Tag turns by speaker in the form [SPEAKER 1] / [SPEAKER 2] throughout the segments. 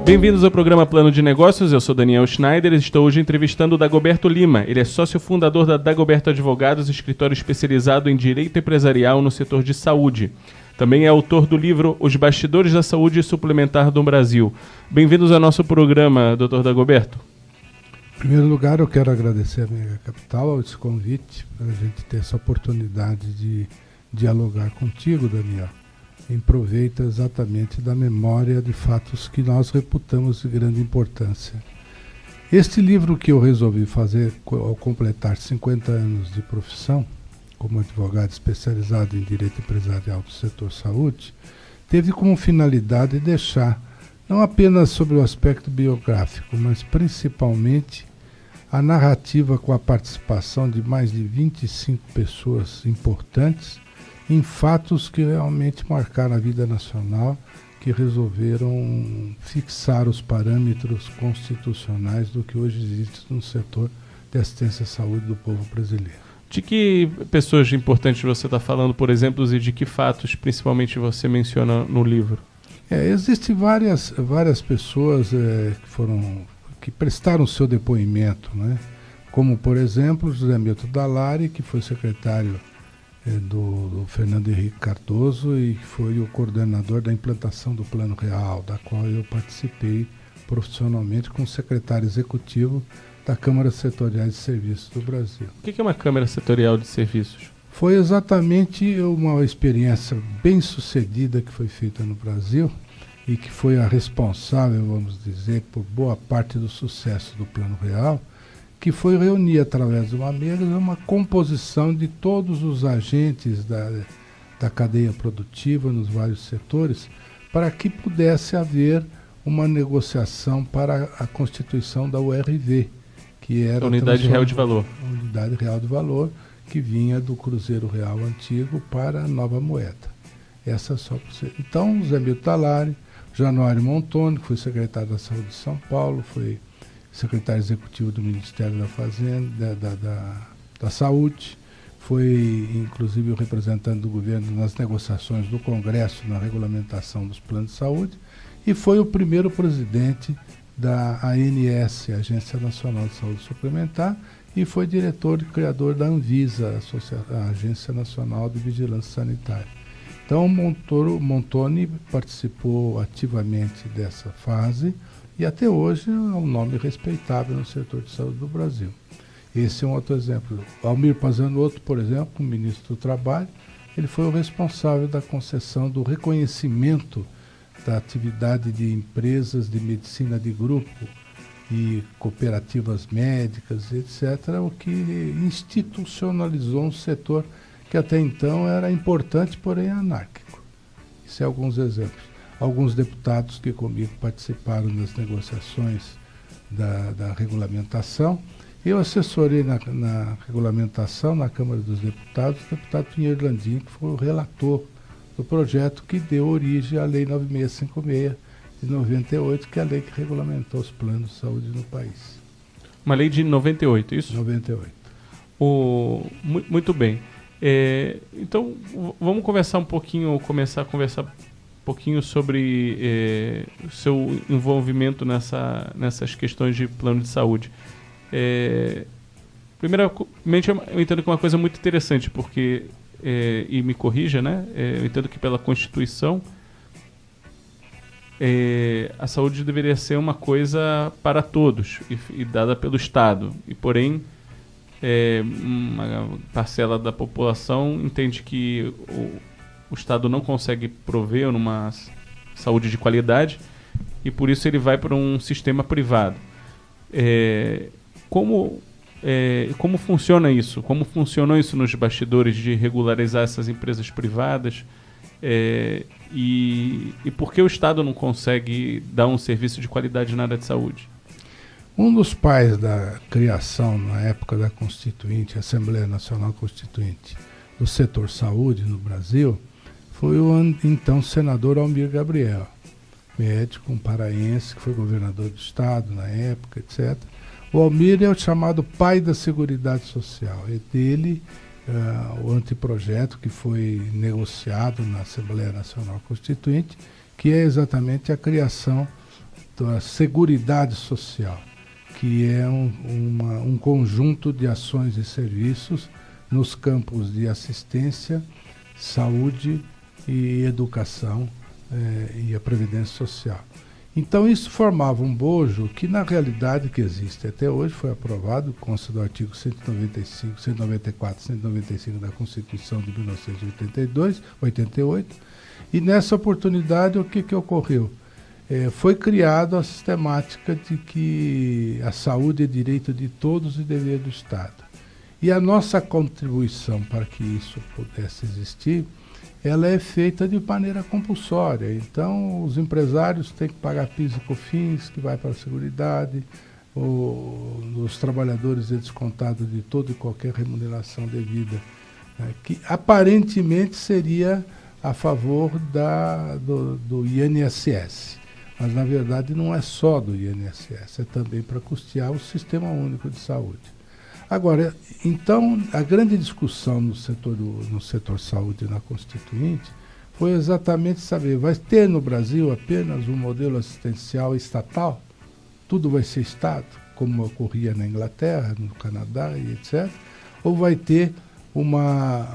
[SPEAKER 1] Bem-vindos ao programa Plano de Negócios, eu sou Daniel Schneider e estou hoje entrevistando o Dagoberto Lima. Ele é sócio fundador da Dagoberto Advogados, escritório especializado em direito empresarial no setor de saúde. Também é autor do livro Os Bastidores da Saúde Suplementar do Brasil. Bem-vindos ao nosso programa, Dr. Dagoberto.
[SPEAKER 2] Em primeiro lugar, eu quero agradecer a Mega Capital esse convite para a gente ter essa oportunidade de dialogar contigo, Daniel, em proveito exatamente da memória de fatos que nós reputamos de grande importância. Este livro que eu resolvi fazer ao completar 50 anos de profissão, como advogado especializado em direito empresarial do setor saúde, teve como finalidade deixar, não apenas sobre o aspecto biográfico, mas principalmente a narrativa com a participação de mais de 25 pessoas importantes em fatos que realmente marcaram a vida nacional, que resolveram fixar os parâmetros constitucionais do que hoje existe no setor de assistência à saúde do povo brasileiro.
[SPEAKER 1] De que pessoas importantes você está falando, por exemplo, e de que fatos principalmente você menciona no livro?
[SPEAKER 2] Existem várias pessoas que prestaram seu depoimento, né? Como, por exemplo, José Milton Dallari, que foi secretário do Fernando Henrique Cardoso e foi o coordenador da implantação do Plano Real, da qual eu participei profissionalmente como secretário executivo da Câmara Setorial de Serviços do Brasil.
[SPEAKER 1] O que é uma Câmara Setorial de Serviços?
[SPEAKER 2] Foi exatamente uma experiência bem sucedida que foi feita no Brasil e que foi a responsável, vamos dizer, por boa parte do sucesso do Plano Real, que foi reunir através de uma mesa uma composição de todos os agentes da cadeia produtiva nos vários setores para que pudesse haver uma negociação para a constituição da URV, que era
[SPEAKER 1] a Unidade Real de Valor.
[SPEAKER 2] A Unidade Real de Valor, que vinha do Cruzeiro Real antigo para a nova moeda. Essa só por ser. Então, Zé Milton Dallari, Januário Montoni, que foi secretário da Saúde de São Paulo, foi secretário executivo do Ministério da Fazenda, da Saúde, foi inclusive o representante do governo nas negociações do Congresso na regulamentação dos planos de saúde e foi o primeiro presidente da ANS, Agência Nacional de Saúde Suplementar, e foi diretor e criador da Anvisa, a Agência Nacional de Vigilância Sanitária. Então, Montoni participou ativamente dessa fase e até hoje é um nome respeitável no setor de saúde do Brasil. Esse é um outro exemplo. Almir Pazianotto, por exemplo, ministro do Trabalho, ele foi o responsável da concessão do reconhecimento da atividade de empresas de medicina de grupo e cooperativas médicas, etc., o que institucionalizou um setor que até então era importante, porém anárquico. Isso são alguns exemplos. Alguns deputados que comigo participaram das negociações da regulamentação. Eu assessorei na regulamentação na Câmara dos Deputados o deputado Pinheiro Landim, que foi o relator do projeto que deu origem à Lei 9656 de 98, que é a lei que regulamentou os planos de saúde no país.
[SPEAKER 1] Uma lei de 98, isso?
[SPEAKER 2] 98.
[SPEAKER 1] Muito bem. Então, vamos começar um pouquinho, começar a conversar um pouquinho sobre o seu envolvimento nessas questões de plano de saúde. Primeiramente, eu entendo que é uma coisa muito interessante, porque, e me corrija, né? Eu entendo que pela Constituição a saúde deveria ser uma coisa para todos e dada pelo Estado. E, porém, uma parcela da população entende que o Estado não consegue prover uma saúde de qualidade e por isso ele vai para um sistema privado. Como funciona isso? Como funcionou isso nos bastidores de regularizar essas empresas privadas? E por que o Estado não consegue dar um serviço de qualidade na área de saúde?
[SPEAKER 2] Um dos pais da criação, na época da Constituinte, Assembleia Nacional Constituinte, do setor saúde no Brasil, foi o então senador Almir Gabriel, médico, um paraense, que foi governador do estado na época, etc. O Almir é o chamado pai da Seguridade Social. É dele o anteprojeto que foi negociado na Assembleia Nacional Constituinte, que é exatamente a criação a Seguridade Social, que é um conjunto de ações e serviços nos campos de assistência, saúde e educação e a previdência social. Então isso formava um bojo que na realidade que existe até hoje, foi aprovado, consta do artigo 195, 194, 195 da Constituição de 1988, e nessa oportunidade o que ocorreu? Foi criada a sistemática de que a saúde é direito de todos e dever do Estado. E a nossa contribuição para que isso pudesse existir, ela é feita de maneira compulsória. Então, os empresários têm que pagar PIS e COFINS, que vai para a Seguridade, os trabalhadores é descontado de toda e qualquer remuneração devida, né, que aparentemente seria a favor do INSS. Mas, na verdade, não é só do INSS, é também para custear o Sistema Único de Saúde. Agora, então, a grande discussão no setor saúde na Constituinte foi exatamente saber, vai ter no Brasil apenas um modelo assistencial estatal? Tudo vai ser Estado, como ocorria na Inglaterra, no Canadá e etc. Ou vai ter uma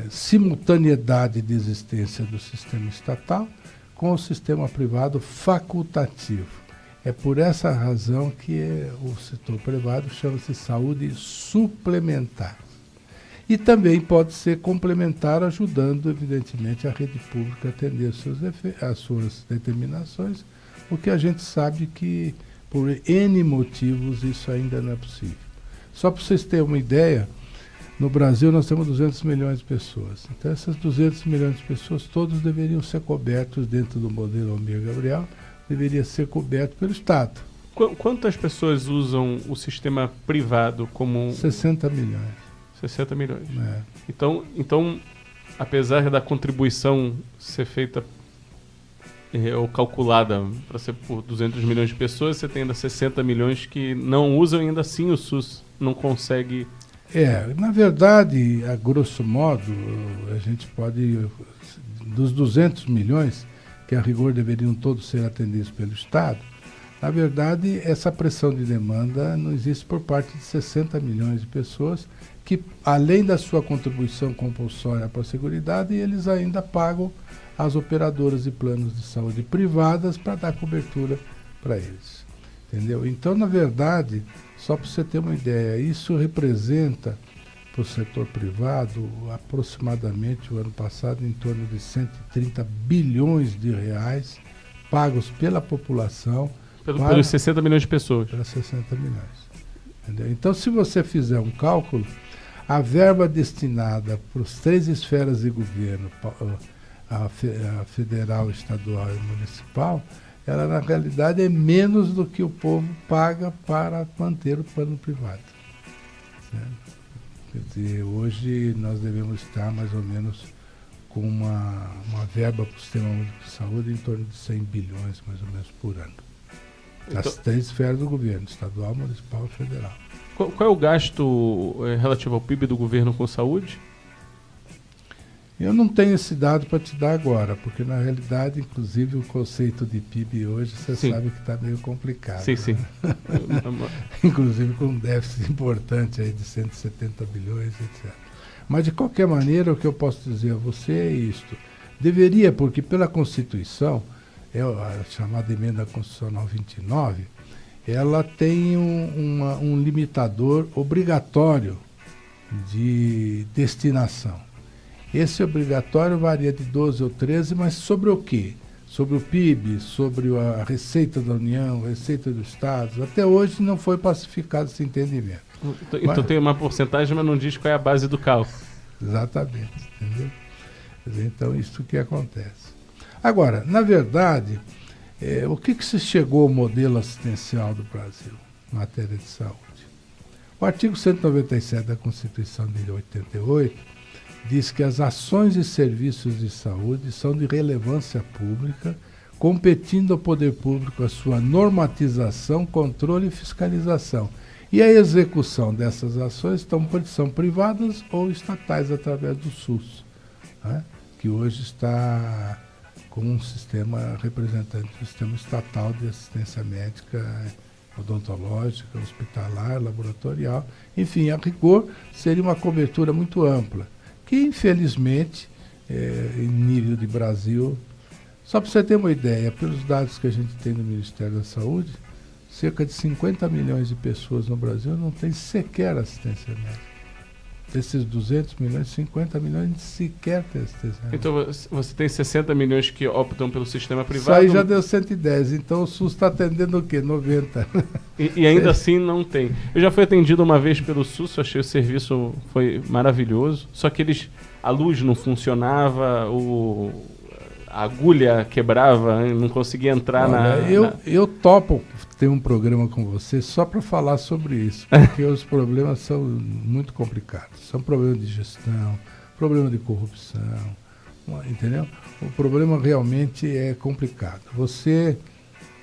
[SPEAKER 2] simultaneidade de existência do sistema estatal com o sistema privado facultativo? É por essa razão que o setor privado chama-se saúde suplementar. E também pode ser complementar, ajudando, evidentemente, a rede pública a atender as suas determinações, o que a gente sabe que, por N motivos, isso ainda não é possível. Só para vocês terem uma ideia, no Brasil nós temos 200 milhões de pessoas. Então, essas 200 milhões de pessoas, todos deveriam ser cobertos dentro do modelo Almir Gabriel, deveria ser coberto pelo Estado.
[SPEAKER 1] Quantas pessoas usam o sistema privado como...
[SPEAKER 2] 60 milhões.
[SPEAKER 1] 60 milhões. Então, apesar da contribuição ser feita ou calculada para ser por 200 milhões de pessoas, você tem ainda 60 milhões que não usam, e ainda assim o SUS não consegue...
[SPEAKER 2] Na verdade, a grosso modo, a gente pode... Dos 200 milhões... que a rigor deveriam todos ser atendidos pelo Estado, na verdade, essa pressão de demanda não existe por parte de 60 milhões de pessoas que, além da sua contribuição compulsória para a Seguridade, eles ainda pagam as operadoras de planos de saúde privadas para dar cobertura para eles. Entendeu? Então, na verdade, só para você ter uma ideia, isso representa para o setor privado, aproximadamente o ano passado, em torno de 130 bilhões de reais pagos pela população.
[SPEAKER 1] Pelos 60 milhões de pessoas.
[SPEAKER 2] Pelas 60 milhões. Entendeu? Então, se você fizer um cálculo, a verba destinada para as 3 esferas de governo, a federal, estadual e municipal, ela na realidade é menos do que o povo paga para manter o plano privado. Certo? Quer dizer, hoje nós devemos estar mais ou menos com uma verba para o Sistema Único de Saúde em torno de 100 bilhões, mais ou menos, por ano. As 3 esferas do governo, estadual, municipal e federal.
[SPEAKER 1] Qual é o gasto relativo ao PIB do governo com saúde?
[SPEAKER 2] Eu não tenho esse dado para te dar agora, porque na realidade, inclusive, o conceito de PIB hoje, você sabe que está meio complicado.
[SPEAKER 1] Sim,
[SPEAKER 2] né?
[SPEAKER 1] sim.
[SPEAKER 2] Inclusive com um déficit importante aí de 170 bilhões, etc. Mas, de qualquer maneira, o que eu posso dizer a você é isto. Deveria, porque pela Constituição, a chamada Emenda Constitucional 29, ela tem um limitador obrigatório de destinação. Esse obrigatório varia de 12 ou 13, mas sobre o quê? Sobre o PIB, sobre a receita da União, a receita do Estado. Até hoje não foi pacificado esse entendimento.
[SPEAKER 1] Então tem uma porcentagem, mas não diz qual é a base do cálculo. Exatamente,
[SPEAKER 2] entendeu? Então, isso que acontece. Agora, na verdade, o que se chegou ao modelo assistencial do Brasil em matéria de saúde? O artigo 197 da Constituição de 88 diz que as ações e serviços de saúde são de relevância pública, competindo ao poder público a sua normatização, controle e fiscalização. E a execução dessas ações são privadas ou estatais através do SUS, né? Que hoje está como um sistema representante do sistema estatal de assistência médica, odontológica, hospitalar, laboratorial. Enfim, a rigor, seria uma cobertura muito ampla, que infelizmente, em nível de Brasil, só para você ter uma ideia, pelos dados que a gente tem do Ministério da Saúde, cerca de 50 milhões de pessoas no Brasil não têm sequer assistência médica. Desses 200 milhões, 50 milhões sequer têm assistência médica.
[SPEAKER 1] Então você tem 60 milhões que optam pelo sistema privado.
[SPEAKER 2] Isso aí já deu 110, então o SUS está atendendo o quê? 90.
[SPEAKER 1] E ainda assim não tem. Eu já fui atendido uma vez pelo SUS, eu achei o serviço foi maravilhoso, só que a luz não funcionava, a agulha quebrava, não conseguia entrar.
[SPEAKER 2] Olha, eu topo ter um programa com você só para falar sobre isso, porque os problemas são muito complicados. São problemas de gestão, problema de corrupção, entendeu? O problema realmente é complicado.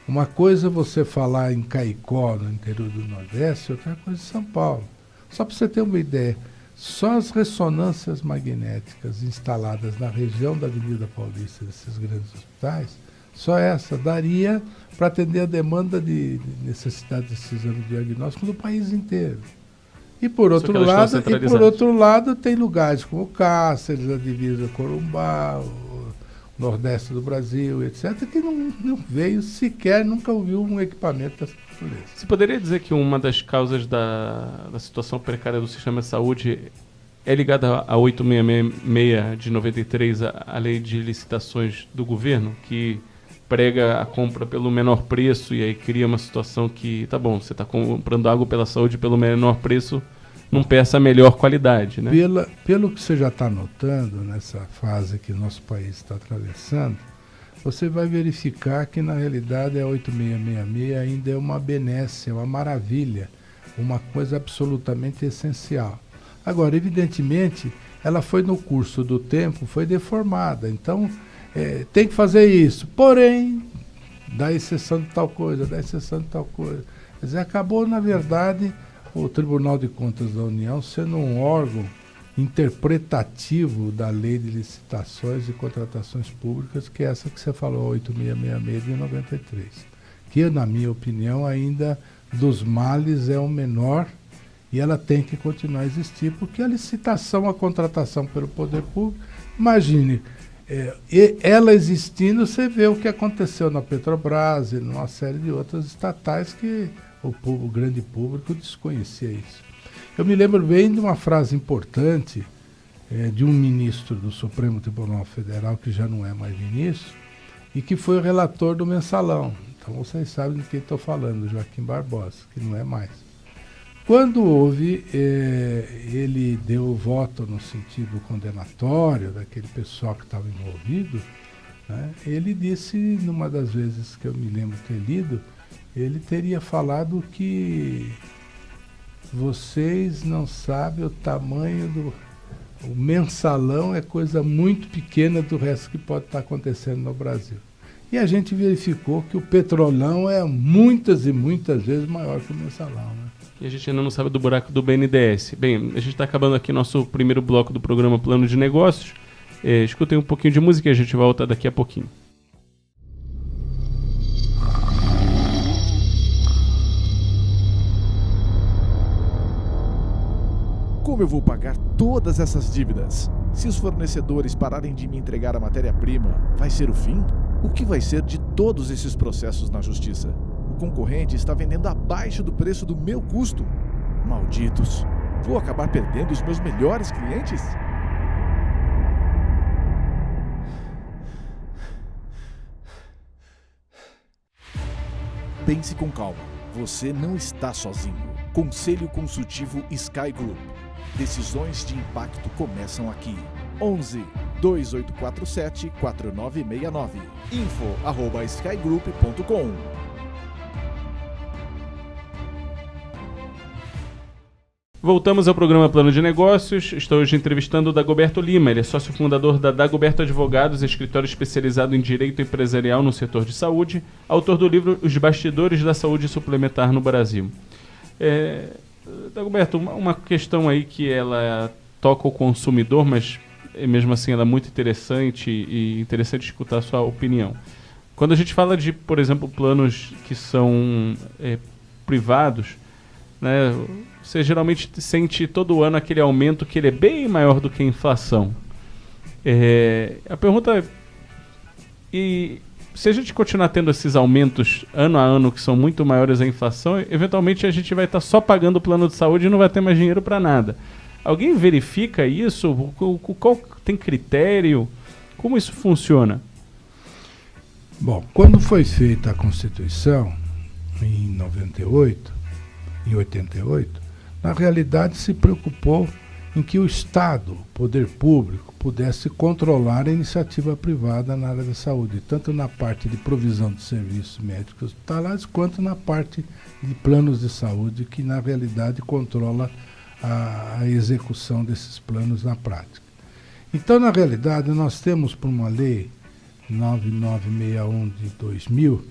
[SPEAKER 2] Uma coisa é você falar em Caicó, no interior do Nordeste, outra coisa é São Paulo. Só para você ter uma ideia, só as ressonâncias magnéticas instaladas na região da Avenida Paulista, desses grandes hospitais, só essa daria para atender a demanda de necessidade desse exame de diagnóstico do país inteiro. E por outro lado, tem lugares como Cáceres, a divisa Corumbá, o Nordeste do Brasil, etc., que não veio sequer, nunca ouviu um equipamento dessa natureza.
[SPEAKER 1] Você poderia dizer que uma das causas da situação precária do sistema de saúde é ligada a 866 de 93, a lei de licitações do governo, que prega a compra pelo menor preço e aí cria uma situação que, tá bom, você está comprando água pela saúde pelo menor preço, não peça a melhor qualidade, né?
[SPEAKER 2] Pelo que você já está notando nessa fase que nosso país está atravessando, você vai verificar que na realidade a 8666 ainda é uma benesse, é uma maravilha, uma coisa absolutamente essencial. Agora, evidentemente, ela foi no curso do tempo, foi deformada, então tem que fazer isso, porém, dá exceção de tal coisa, dá exceção de tal coisa. Quer dizer, acabou, na verdade, o Tribunal de Contas da União sendo um órgão interpretativo da Lei de Licitações e Contratações Públicas, que é essa que você falou, 8666 de 93, que, na minha opinião, ainda dos males é o menor e ela tem que continuar a existir, porque a licitação, a contratação pelo poder público, imagine, ela existindo, você vê o que aconteceu na Petrobras e numa série de outras estatais que o grande público desconhecia isso. Eu me lembro bem de uma frase importante de um ministro do Supremo Tribunal Federal, que já não é mais ministro, e que foi o relator do Mensalão. Então vocês sabem de quem estou falando, Joaquim Barbosa, que não é mais. Quando houve, ele deu o voto no sentido condenatório daquele pessoal que estava envolvido, né? Ele disse, numa das vezes que eu me lembro ter lido, ele teria falado que vocês não sabem o tamanho do... O Mensalão é coisa muito pequena do resto que pode estar acontecendo no Brasil. E a gente verificou que o Petrolão é muitas e muitas vezes maior que o Mensalão, né?
[SPEAKER 1] E a gente ainda não sabe do buraco do BNDES. Bem, a gente está acabando aqui nosso primeiro bloco do programa Plano de Negócios. Escutem um pouquinho de música e a gente volta daqui a pouquinho.
[SPEAKER 3] Como eu vou pagar todas essas dívidas? Se os fornecedores pararem de me entregar a matéria-prima, vai ser o fim? O que vai ser de todos esses processos na justiça? O concorrente está vendendo abaixo do preço do meu custo. Malditos! Vou acabar perdendo os meus melhores clientes? Pense com calma. Você não está sozinho. Conselho Consultivo Sky Group. Decisões de impacto começam aqui. 11 2847 4969. info@skygroup.com.
[SPEAKER 1] Voltamos ao programa Plano de Negócios. Estou hoje entrevistando o Dagoberto Lima. Ele é sócio fundador da Dagoberto Advogados, escritório especializado em direito empresarial no setor de saúde, autor do livro Os Bastidores da Saúde Suplementar no Brasil. Dagoberto, uma questão aí que ela toca o consumidor, mas mesmo assim ela é muito interessante e interessante escutar a sua opinião. Quando a gente fala de, por exemplo, planos que são privados, né, você geralmente sente todo ano aquele aumento que ele é bem maior do que a inflação. A pergunta é, e se a gente continuar tendo esses aumentos ano a ano que são muito maiores à inflação, eventualmente a gente vai estar só pagando o plano de saúde e não vai ter mais dinheiro para nada. Alguém verifica isso? Qual tem critério? Como isso funciona?
[SPEAKER 2] Bom, quando foi feita a Constituição, em 98, em 88, na realidade se preocupou em que o Estado, o poder público, pudesse controlar a iniciativa privada na área da saúde, tanto na parte de provisão de serviços médicos hospitalares, quanto na parte de planos de saúde, que na realidade controla a execução desses planos na prática. Então, na realidade, nós temos, por uma lei 9961 de 2000,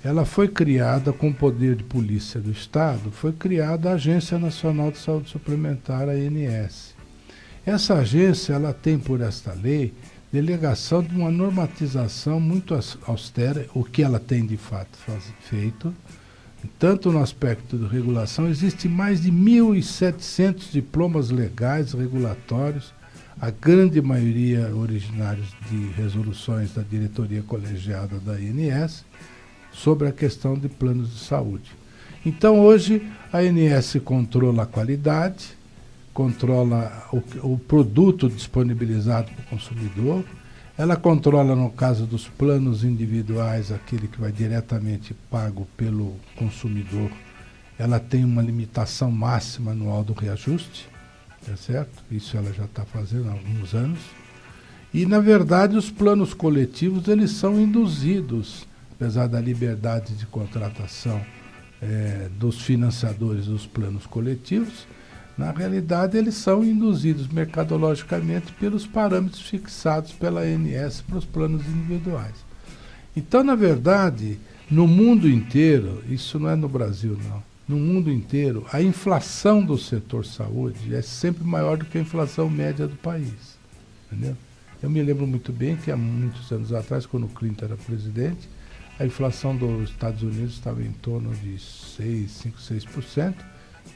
[SPEAKER 2] ela foi criada com o poder de polícia do Estado, foi criada a Agência Nacional de Saúde Suplementar, a ANS. Essa agência, ela tem por esta lei delegação de uma normatização muito austera, o que ela tem de fato feito, tanto no aspecto de regulação, existe mais de 1.700 diplomas legais regulatórios, a grande maioria originários de resoluções da diretoria colegiada da ANS, sobre a questão de planos de saúde. Então, hoje, a ANS controla a qualidade, controla o produto disponibilizado para o consumidor, ela controla, no caso dos planos individuais, aquele que vai diretamente pago pelo consumidor, ela tem uma limitação máxima anual do reajuste, tá certo? Isso ela já está fazendo há alguns anos. E, na verdade, os planos coletivos, eles são induzidos, apesar da liberdade de contratação dos financiadores dos planos coletivos, na realidade eles são induzidos mercadologicamente pelos parâmetros fixados pela ANS para os planos individuais. Então, na verdade, no mundo inteiro, isso não é no Brasil não, no mundo inteiro, a inflação do setor saúde é sempre maior do que a inflação média do país. Entendeu? Eu me lembro muito bem que há muitos anos atrás, quando o Clinton era presidente, a inflação dos Estados Unidos estava em torno de 6%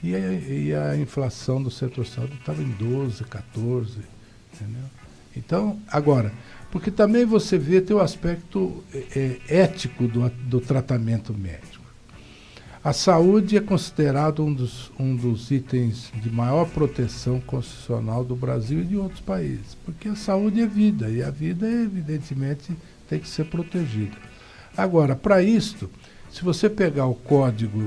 [SPEAKER 2] e a inflação do setor saúde estava em 12%, 14%. Entendeu? Então, agora, porque também você vê, tem o aspecto ético do tratamento médico. A saúde é considerado um dos itens de maior proteção constitucional do Brasil e de outros países, porque a saúde é vida, e a vida, evidentemente, tem que ser protegida. Agora, para isto, se você pegar o Código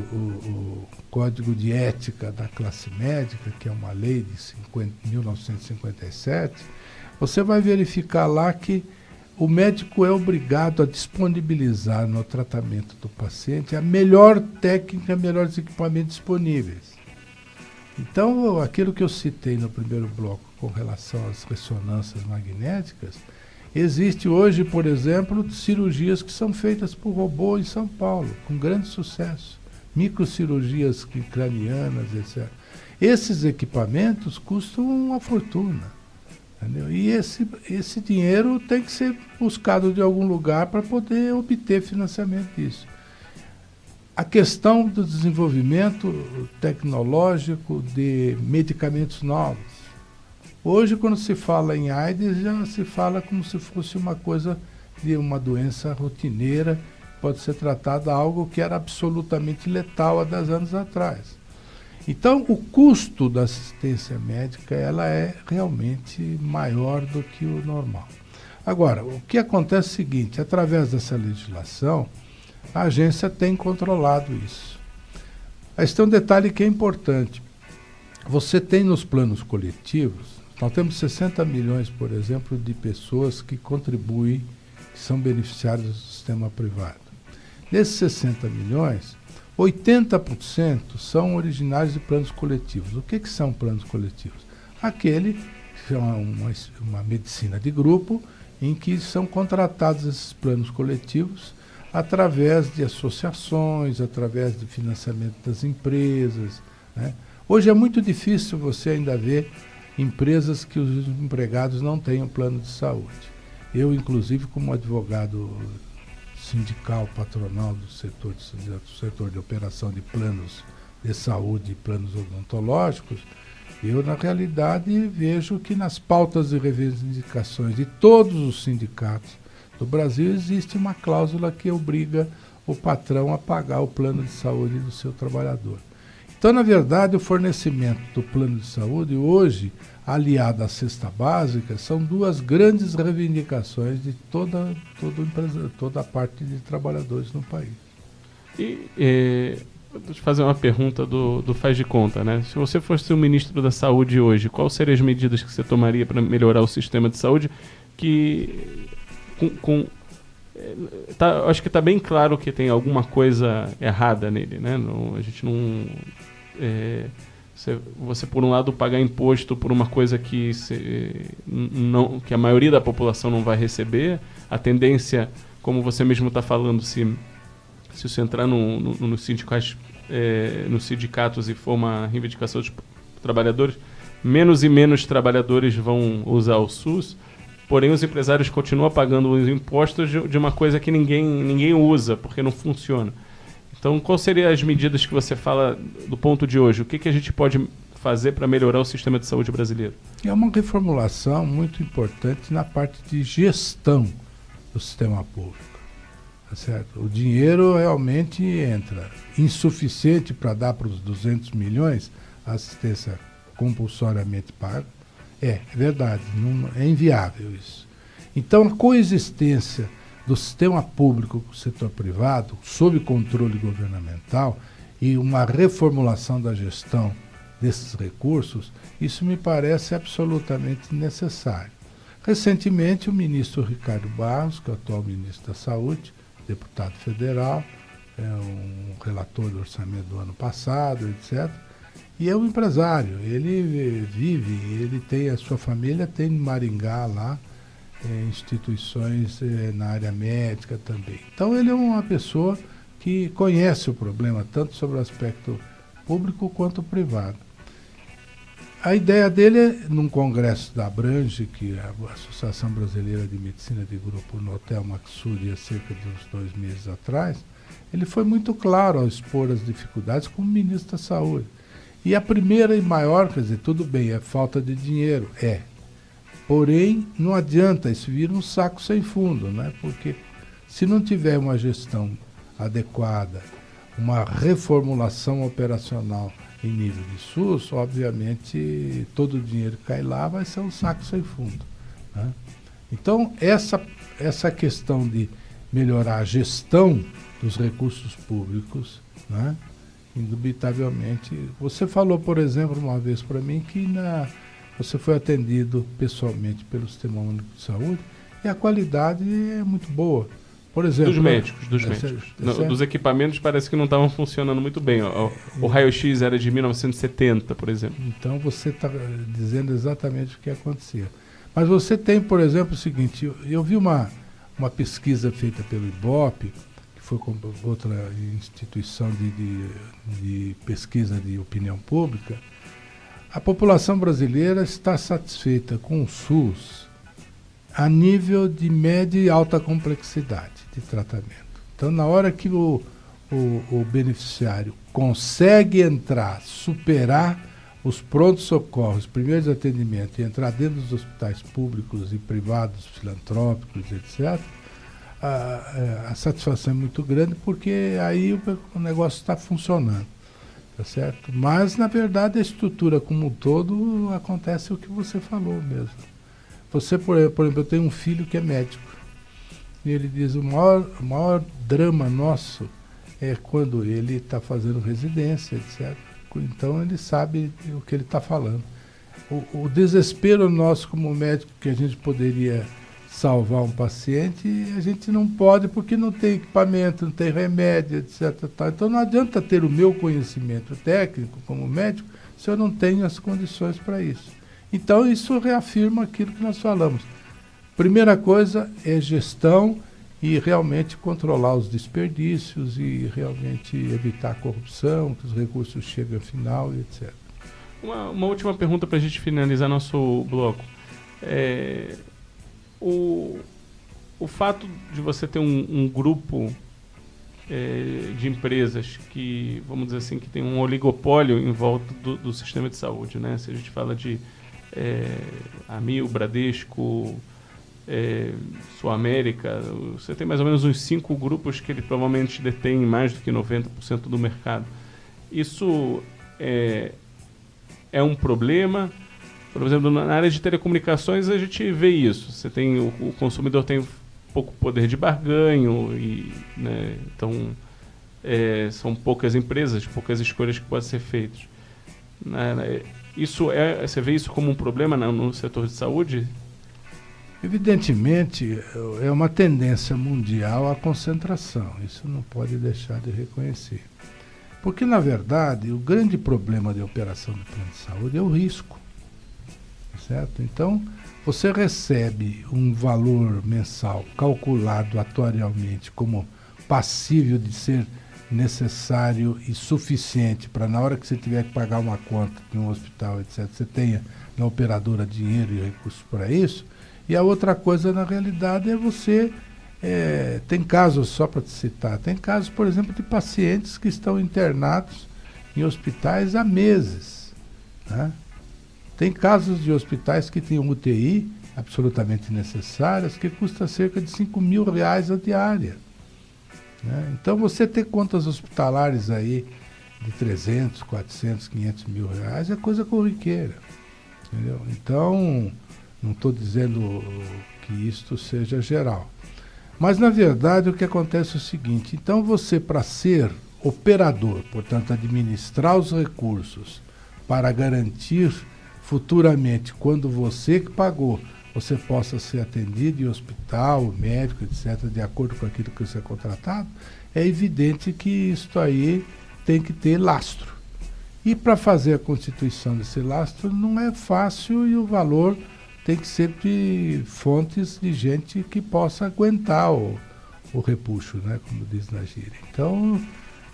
[SPEAKER 2] de Ética da Classe Médica, que é uma lei de 1957, você vai verificar lá que o médico é obrigado a disponibilizar no tratamento do paciente a melhor técnica, melhores equipamentos disponíveis. Então, aquilo que eu citei no primeiro bloco com relação às ressonâncias magnéticas, existe hoje, por exemplo, cirurgias que são feitas por robô em São Paulo, com grande sucesso. Microcirurgias cranianas, etc. Esses equipamentos custam uma fortuna. Entendeu? E esse dinheiro tem que ser buscado de algum lugar para poder obter financiamento disso. A questão do desenvolvimento tecnológico de medicamentos novos. Hoje, quando se fala em AIDS, já se fala como se fosse uma coisa de uma doença rotineira, pode ser tratada algo que era absolutamente letal há 10 anos atrás. Então, o custo da assistência médica, ela é realmente maior do que o normal. Agora, o que acontece é o seguinte, através dessa legislação, a agência tem controlado isso. Mas tem um detalhe que é importante. Você tem nos planos coletivos, nós temos 60 milhões, por exemplo, de pessoas que contribuem, que são beneficiários do sistema privado. Desses 60 milhões, 80% são originários de planos coletivos. O que são planos coletivos? Aquele que é uma medicina de grupo em que são contratados esses planos coletivos através de associações, através do financiamento das empresas, né? Hoje é muito difícil você ainda ver empresas que os empregados não tenham plano de saúde. Eu, inclusive, como advogado sindical, patronal do setor de operação de planos de saúde e planos odontológicos, eu, na realidade, vejo que nas pautas de reivindicações de todos os sindicatos do Brasil existe uma cláusula que obriga o patrão a pagar o plano de saúde do seu trabalhador. Então, na verdade, o fornecimento do plano de saúde hoje, aliado à cesta básica, são duas grandes reivindicações de toda a parte de trabalhadores no país.
[SPEAKER 1] Deixa eu fazer uma pergunta do faz de conta, né? Se você fosse o ministro da Saúde hoje, quais seriam as medidas que você tomaria para melhorar o sistema de saúde? Acho que está bem claro que tem alguma coisa errada nele, né? A gente não... Você, por um lado, pagar imposto por uma coisa que a maioria da população não vai receber. A tendência, como você mesmo está falando, se você entrar nos sindicatos e for uma reivindicação dos trabalhadores, menos e menos trabalhadores vão usar o SUS, porém os empresários continuam pagando os impostos de uma coisa que ninguém usa, porque não funciona. Então, quais seriam as medidas que você fala do ponto de hoje? O que a gente pode fazer para melhorar o sistema de saúde brasileiro?
[SPEAKER 2] É uma reformulação muito importante na parte de gestão do sistema público. Tá certo? O dinheiro realmente entra insuficiente para dar para os 200 milhões a assistência compulsoriamente paga. É verdade, é inviável isso. Então, a coexistência do sistema público com o setor privado, sob controle governamental, e uma reformulação da gestão desses recursos, isso me parece absolutamente necessário. Recentemente, o ministro Ricardo Barros, que é o atual ministro da Saúde, deputado federal, é um relator do orçamento do ano passado, etc., e é um empresário, ele tem a sua família, tem em Maringá lá, instituições na área médica também. Então ele é uma pessoa que conhece o problema, tanto sobre o aspecto público quanto privado. A ideia dele é, num congresso da Abrange, que é a Associação Brasileira de Medicina de Grupo, no Hotel Maxud, há cerca de uns 2 meses atrás, ele foi muito claro ao expor as dificuldades como ministro da Saúde. E a primeira e maior, quer dizer, tudo bem, é falta de dinheiro, porém, não adianta, isso vira um saco sem fundo, né? Porque se não tiver uma gestão adequada, uma reformulação operacional em nível de SUS, obviamente todo o dinheiro que cai lá vai ser um saco sem fundo, né? Então, essa questão de melhorar a gestão dos recursos públicos, né? Indubitavelmente. Você falou, por exemplo, uma vez para mim que você foi atendido pessoalmente pelo Sistema Único de Saúde e a qualidade é muito boa. Por exemplo,
[SPEAKER 1] dos médicos. Dos equipamentos parece que não estavam funcionando muito bem. O raio-x era de 1970, por exemplo.
[SPEAKER 2] Então você está dizendo exatamente o que acontecia. Mas você tem, por exemplo, o seguinte, eu vi uma pesquisa feita pelo IBOPE, que foi com outra instituição de pesquisa de opinião pública. A população brasileira está satisfeita com o SUS a nível de média e alta complexidade de tratamento. Então, na hora que o beneficiário consegue entrar, superar os prontos-socorros, primeiros atendimentos, e entrar dentro dos hospitais públicos e privados, filantrópicos, etc., a satisfação é muito grande, porque aí o negócio está funcionando. Tá certo? Mas, na verdade, a estrutura como um todo acontece o que você falou mesmo. Você, por exemplo, eu tenho um filho que é médico. E ele diz, o maior drama nosso é quando ele está fazendo residência, etc. Então, ele sabe o que ele está falando. O desespero nosso como médico, que a gente poderia salvar um paciente, a gente não pode porque não tem equipamento, não tem remédio, etc. Então não adianta ter o meu conhecimento técnico como médico se eu não tenho as condições para isso. Então isso reafirma aquilo que nós falamos. Primeira coisa é gestão e realmente controlar os desperdícios e realmente evitar a corrupção, que os recursos cheguem ao final, etc.
[SPEAKER 1] Uma última pergunta para a gente finalizar nosso bloco. O fato de você ter um grupo de empresas que, vamos dizer assim, que tem um oligopólio em volta do sistema de saúde, né? Se a gente fala de Amil, Bradesco, Sul América, você tem mais ou menos uns 5 grupos que ele provavelmente detém mais do que 90% do mercado. Isso é um problema? Por exemplo, na área de telecomunicações a gente vê isso. Você tem o consumidor tem pouco poder de barganho e, né, então são poucas empresas, poucas escolhas que podem ser feitas. Você vê isso como um problema no setor de saúde?
[SPEAKER 2] Evidentemente, é uma tendência mundial à concentração. Isso não pode deixar de reconhecer. Porque, na verdade, o grande problema de operação do plano de saúde é o risco. Certo? Então, você recebe um valor mensal calculado atuarialmente como passível de ser necessário e suficiente para, na hora que você tiver que pagar uma conta de um hospital, etc., você tenha na operadora dinheiro e recursos para isso. E a outra coisa, na realidade, é você... tem casos, só para te citar, tem casos, por exemplo, de pacientes que estão internados em hospitais há meses, né? Tem casos de hospitais que têm UTI absolutamente necessárias, que custa cerca de R$5.000 a diária, né? Então, você ter contas hospitalares aí de 300, 400, 500 mil reais é coisa corriqueira, entendeu? Então, não estou dizendo que isto seja geral. Mas, na verdade, o que acontece é o seguinte: então você, para ser operador, portanto, administrar os recursos para garantir futuramente, quando você que pagou, você possa ser atendido em hospital, médico, etc., de acordo com aquilo que você é contratado, é evidente que isso aí tem que ter lastro. E para fazer a constituição desse lastro não é fácil, e o valor tem que ser de fontes de gente que possa aguentar o repuxo, né, como diz na gíria. Então,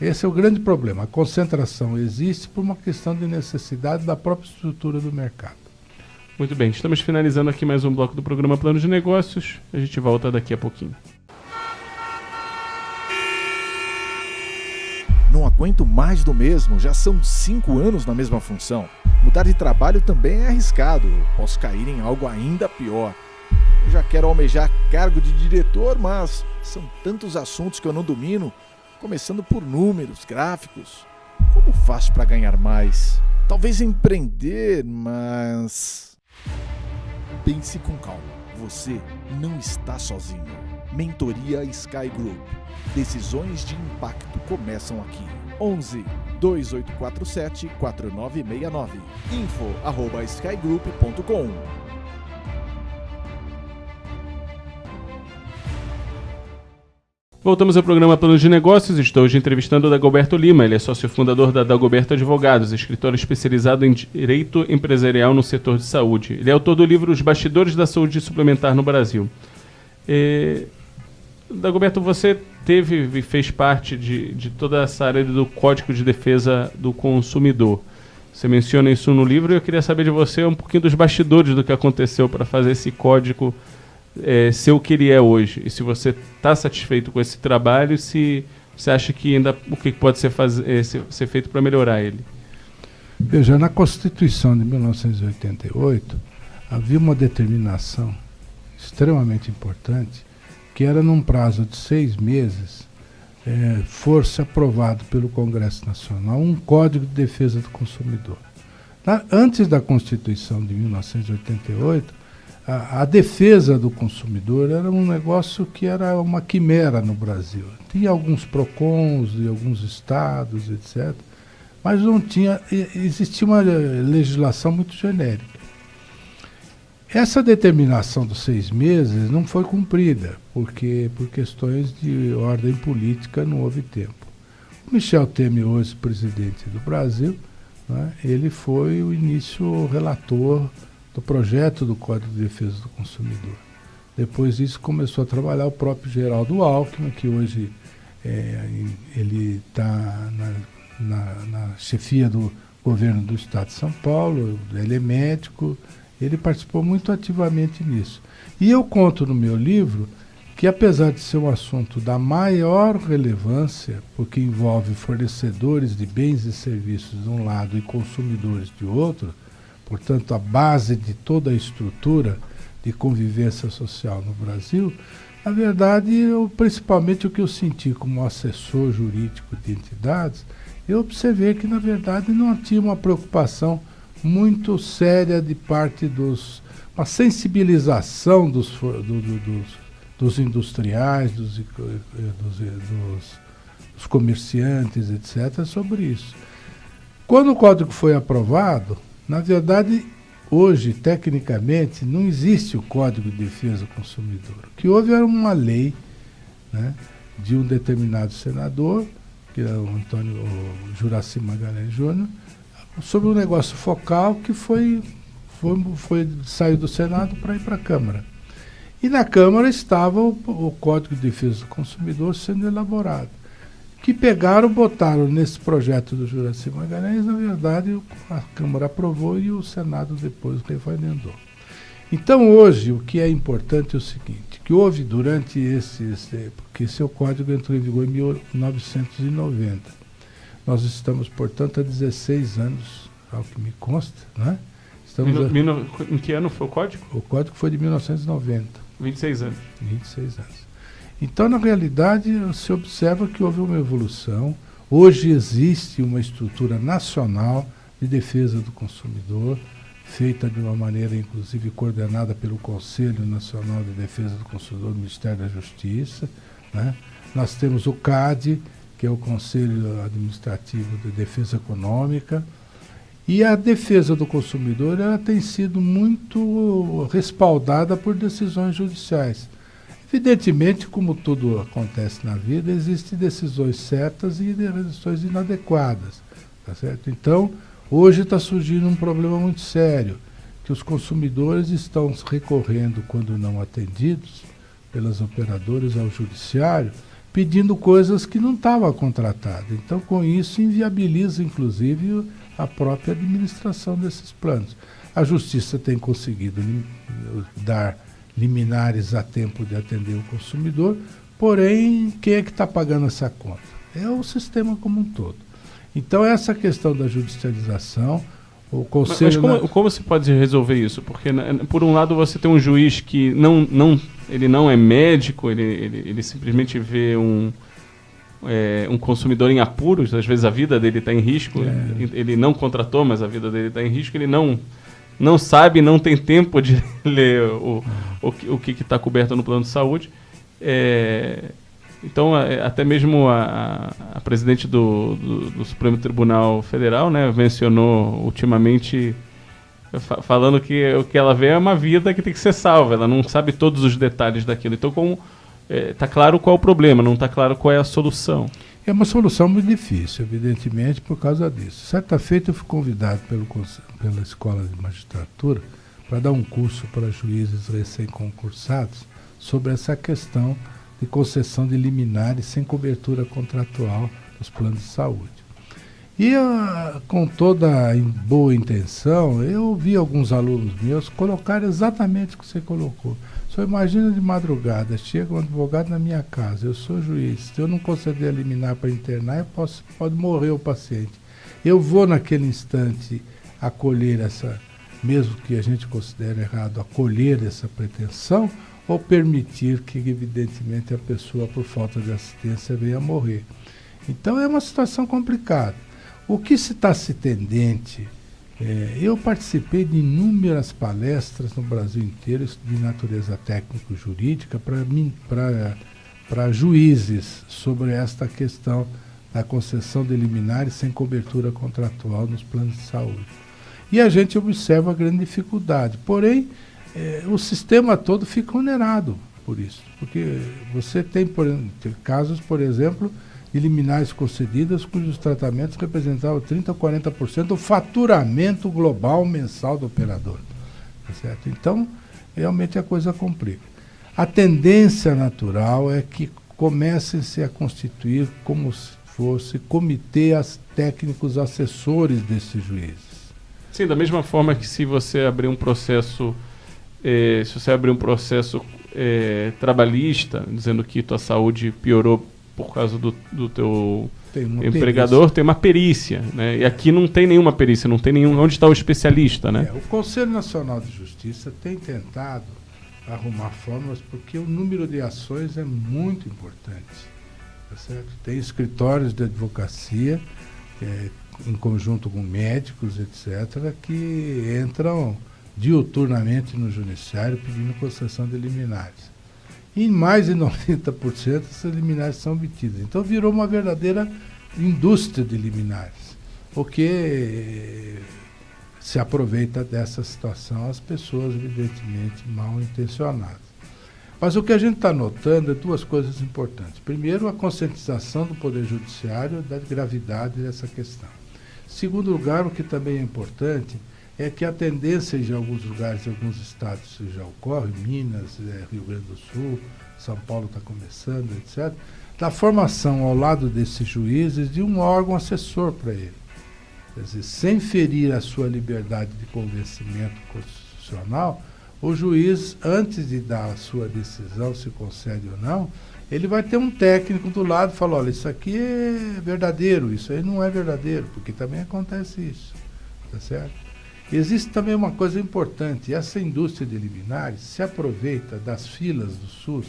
[SPEAKER 2] esse é o grande problema. A concentração existe por uma questão de necessidade da própria estrutura do mercado.
[SPEAKER 1] Muito bem, estamos finalizando aqui mais um bloco do programa Plano de Negócios. A gente volta daqui a pouquinho.
[SPEAKER 3] Não aguento mais do mesmo, já são 5 anos na mesma função. Mudar de trabalho também é arriscado, posso cair em algo ainda pior. Eu já quero almejar cargo de diretor, mas são tantos assuntos que eu não domino, começando por números, gráficos. Como faço para ganhar mais? Talvez empreender, mas... Pense com calma, você não está sozinho. Mentoria Sky Group. Decisões de impacto começam aqui. 11 2847 4969. info@skygroup.com.
[SPEAKER 1] Voltamos ao programa Plano de Negócios. Estou hoje entrevistando o Dagoberto Lima. Ele é sócio fundador da Dagoberto Advogados, escritório especializado em direito empresarial no setor de saúde. Ele é autor do livro Os Bastidores da Saúde Suplementar no Brasil. Dagoberto, você teve e fez parte de toda essa área do Código de Defesa do Consumidor. Você menciona isso no livro e eu queria saber de você um pouquinho dos bastidores do que aconteceu para fazer esse código ser o que ele é hoje. E se você está satisfeito com esse trabalho, se você acha que ainda o que pode ser feito para melhorar ele.
[SPEAKER 2] Veja, na Constituição de 1988 havia uma determinação extremamente importante, que era num prazo de 6 meses fosse aprovado pelo Congresso Nacional um Código de Defesa do Consumidor. Antes da Constituição de 1988, a defesa do consumidor era um negócio que era uma quimera no Brasil. Tinha alguns PROCONs de alguns estados, etc., mas não tinha, existia uma legislação muito genérica. Essa determinação dos 6 meses não foi cumprida, porque por questões de ordem política não houve tempo. O Michel Temer, hoje presidente do Brasil, né, ele foi o relator do projeto do Código de Defesa do Consumidor. Depois disso começou a trabalhar o próprio Geraldo Alckmin, que hoje ele está na chefia do governo do Estado de São Paulo, ele é médico, ele participou muito ativamente nisso. E eu conto no meu livro que, apesar de ser um assunto da maior relevância, porque envolve fornecedores de bens e serviços de um lado e consumidores de outro, portanto a base de toda a estrutura de convivência social no Brasil, na verdade, principalmente o que eu senti como assessor jurídico de entidades, eu observei que, na verdade, não tinha uma preocupação muito séria de parte uma sensibilização dos industriais, dos comerciantes, etc., sobre isso. Quando o código foi aprovado, na verdade, hoje, tecnicamente, não existe o Código de Defesa do Consumidor. O que houve era uma lei, né, de um determinado senador, que é o Juracy Magalhães Júnior, sobre um negócio focal que saiu do Senado para ir para a Câmara. E na Câmara estava o Código de Defesa do Consumidor sendo elaborado. Que pegaram, botaram nesse projeto do Juracy Magalhães, na verdade a Câmara aprovou e o Senado depois referendou. Então hoje o que é importante é o seguinte, que houve durante porque esse código entrou em vigor em 1990. Nós estamos, portanto, há 16 anos, ao que me consta, né?
[SPEAKER 1] Em que ano foi o código?
[SPEAKER 2] O código foi de 1990.
[SPEAKER 1] 26 anos.
[SPEAKER 2] 26 anos. Então, na realidade, se observa que houve uma evolução. Hoje existe uma estrutura nacional de defesa do consumidor, feita de uma maneira, inclusive, coordenada pelo Conselho Nacional de Defesa do Consumidor do Ministério da Justiça, né? Nós temos o CAD, que é o Conselho Administrativo de Defesa Econômica, e a defesa do consumidor ela tem sido muito respaldada por decisões judiciais. Evidentemente, como tudo acontece na vida, existem decisões certas e decisões inadequadas, tá certo? Então, hoje está surgindo um problema muito sério, que os consumidores estão recorrendo, quando não atendidos pelas operadoras, ao judiciário, pedindo coisas que não estavam contratadas. Então, com isso, inviabiliza, inclusive, a própria administração desses planos. A Justiça tem conseguido dar liminares a tempo de atender o consumidor, porém, quem é que está pagando essa conta? É o sistema como um todo. Então, essa questão da judicialização, o Conselho...
[SPEAKER 1] Mas como se pode resolver isso? Porque, por um lado, você tem um juiz que ele não é médico, ele simplesmente vê um consumidor em apuros, às vezes a vida dele está em risco, ele não contratou, mas a vida dele está em risco, ele não sabe, não tem tempo de ler o que está coberto no plano de saúde. Então, até mesmo a presidente do Supremo Tribunal Federal, né, mencionou ultimamente, falando que o que ela vê é uma vida que tem que ser salva, ela não sabe todos os detalhes daquilo. Então, está claro qual é o problema, não está claro qual é a solução.
[SPEAKER 2] É uma solução muito difícil, evidentemente, por causa disso. Certa feita eu fui convidado pela Escola de Magistratura para dar um curso para juízes recém-concursados sobre essa questão de concessão de liminares sem cobertura contratual nos planos de saúde. E com toda a boa intenção, eu vi alguns alunos meus colocar exatamente o que você colocou. Só imagina de madrugada, chega um advogado na minha casa, eu sou juiz, se eu não conceder a liminar para internar, pode morrer o paciente. Eu vou naquele instante acolher mesmo que a gente considere errado, acolher essa pretensão, ou permitir que, evidentemente, a pessoa, por falta de assistência, venha a morrer. Então, é uma situação complicada. O que está se tendente, eu participei de inúmeras palestras no Brasil inteiro de natureza técnico-jurídica para juízes sobre esta questão da concessão de liminares sem cobertura contratual nos planos de saúde. E a gente observa a grande dificuldade. Porém, o sistema todo fica onerado por isso. Porque você tem casos, por exemplo, de liminares concedidas cujos tratamentos representavam 30% ou 40% do faturamento global mensal do operador. Tá certo? Então, realmente a coisa complica. A tendência natural é que comecem-se a constituir, como fosse comitês técnicos assessores desses juízes.
[SPEAKER 1] Sim, da mesma forma que se você abrir um processo, trabalhista, dizendo que tua saúde piorou por causa do teu empregador, tem uma perícia, né? E aqui não tem nenhuma perícia, não tem nenhum. Onde está o especialista, né?
[SPEAKER 2] O Conselho Nacional de Justiça tem tentado arrumar fórmulas porque o número de ações é muito importante. Tá certo? Tem escritórios de advocacia, em conjunto com médicos, etc., que entram diuturnamente no judiciário pedindo concessão de liminares. E em mais de 90% essas liminares são obtidas. Então virou uma verdadeira indústria de liminares, o que se aproveita dessa situação as pessoas, evidentemente, mal intencionadas. Mas o que a gente está notando é duas coisas importantes. Primeiro, a conscientização do Poder Judiciário da gravidade dessa questão. Segundo lugar, o que também é importante é que a tendência em alguns lugares, em alguns estados, isso já ocorre, Minas, Rio Grande do Sul, São Paulo está começando, etc., da formação ao lado desses juízes de um órgão assessor para ele. Quer dizer, sem ferir a sua liberdade de convencimento constitucional, o juiz, antes de dar a sua decisão, se concede ou não, ele vai ter um técnico do lado e fala, olha, isso aqui é verdadeiro, isso aí não é verdadeiro, porque também acontece isso, tá certo? Existe também uma coisa importante, essa indústria de liminares se aproveita das filas do SUS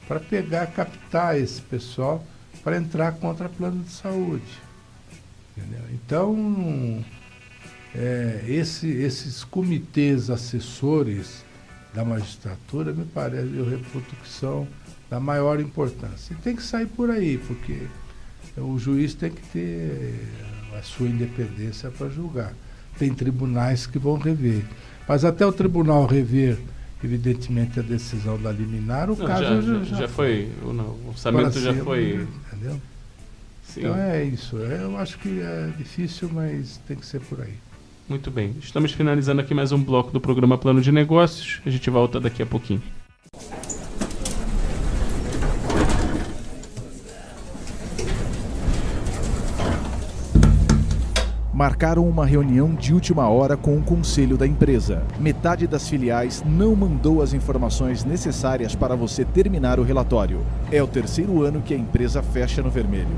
[SPEAKER 2] para captar esse pessoal para entrar contra plano de saúde. Entendeu? Então, esses comitês assessores da magistratura, me parece, eu reputo que são da maior importância. E tem que sair por aí, porque o juiz tem que ter a sua independência para julgar. Tem tribunais que vão rever. Mas até o tribunal rever, evidentemente, a decisão da liminar, o caso já foi. O orçamento já foi. Entendeu? Sim. Então é isso. Eu acho que é difícil, mas tem que ser por aí.
[SPEAKER 1] Muito bem. Estamos finalizando aqui mais um bloco do programa Plano de Negócios. A gente volta daqui a pouquinho.
[SPEAKER 3] Marcaram uma reunião de última hora com o conselho da empresa. Metade das filiais não mandou as informações necessárias para você terminar o relatório. É o terceiro ano que a empresa fecha no vermelho.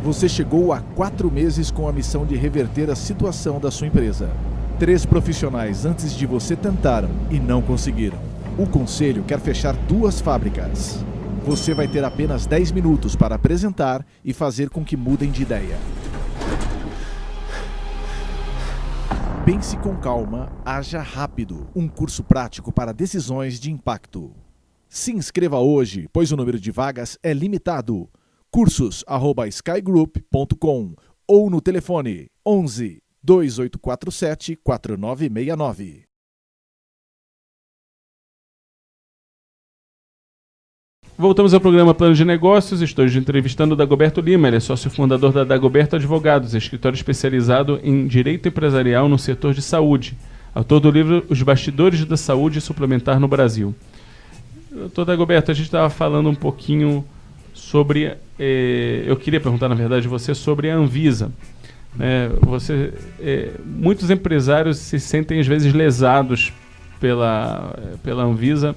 [SPEAKER 3] Você chegou a 4 meses com a missão de reverter a situação da sua empresa. 3 profissionais antes de você tentaram e não conseguiram. O conselho quer fechar 2 fábricas. Você vai ter apenas 10 minutos para apresentar e fazer com que mudem de ideia. Pense com calma, haja rápido. Um curso prático para decisões de impacto. Se inscreva hoje, pois o número de vagas é limitado. cursos@skygroup.com ou no telefone 11 2847 4969.
[SPEAKER 1] Voltamos ao programa Plano de Negócios. Estou entrevistando o Dagoberto Lima. Ele é sócio fundador da Dagoberto Advogados, escritório especializado em direito empresarial no setor de saúde. Autor do livro Os Bastidores da Saúde Suplementar no Brasil. Doutor Dagoberto, a gente estava falando um pouquinho sobre... eu queria perguntar, na verdade, você sobre a Anvisa. Muitos empresários se sentem, às vezes, lesados pela Anvisa,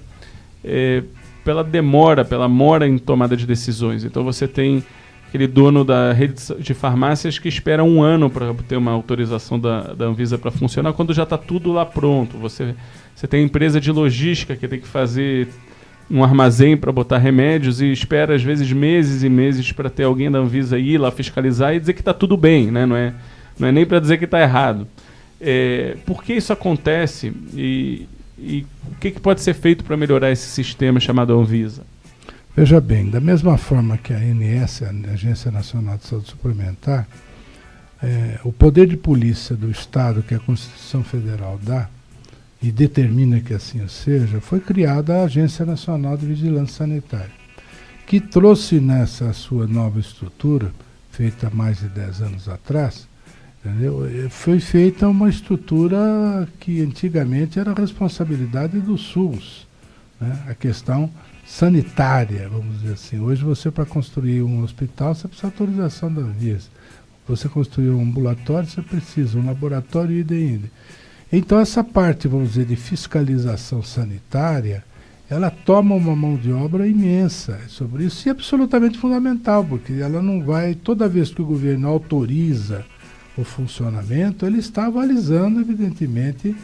[SPEAKER 1] pela mora em tomada de decisões. Então você tem aquele dono da rede de farmácias que espera 1 ano para ter uma autorização da Anvisa para funcionar, quando já está tudo lá pronto. Você tem empresa de logística que tem que fazer um armazém para botar remédios e espera às vezes meses e meses para ter alguém da Anvisa ir lá fiscalizar e dizer que está tudo bem, né? Não é nem para dizer que está errado. Por que isso acontece e o que pode ser feito para melhorar esse sistema chamado Anvisa?
[SPEAKER 2] Veja bem, da mesma forma que a ANS, a Agência Nacional de Saúde Suplementar, o poder de polícia do Estado, que a Constituição Federal dá, e determina que assim seja, foi criada a Agência Nacional de Vigilância Sanitária, que trouxe nessa sua nova estrutura, feita há mais de 10 anos atrás, entendeu? Foi feita uma estrutura que antigamente era responsabilidade do SUS, né? A questão sanitária, vamos dizer assim. Hoje você, para construir um hospital, você precisa de autorização da Anvisa. Você construir um ambulatório, você precisa, um laboratório, idem. Então essa parte, vamos dizer, de fiscalização sanitária, ela toma uma mão de obra imensa sobre isso, e é absolutamente fundamental, porque ela não vai, toda vez que o governo autoriza o funcionamento, ele está avalizando, evidentemente,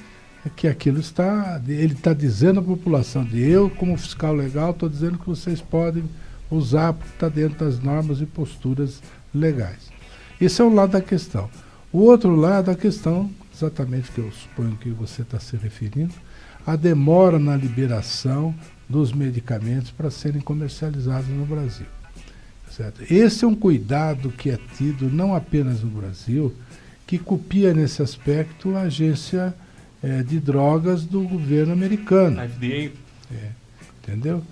[SPEAKER 2] que aquilo está, ele está dizendo à população, eu como fiscal legal estou dizendo que vocês podem usar, porque está dentro das normas e posturas legais. Esse é um lado da questão. O outro lado da questão, exatamente que eu suponho que você está se referindo, a demora na liberação dos medicamentos para serem comercializados no Brasil. Certo? Esse é um cuidado que é tido não apenas no Brasil, que copia nesse aspecto a agência de drogas do governo americano.
[SPEAKER 1] A FDA?
[SPEAKER 2] Entendeu?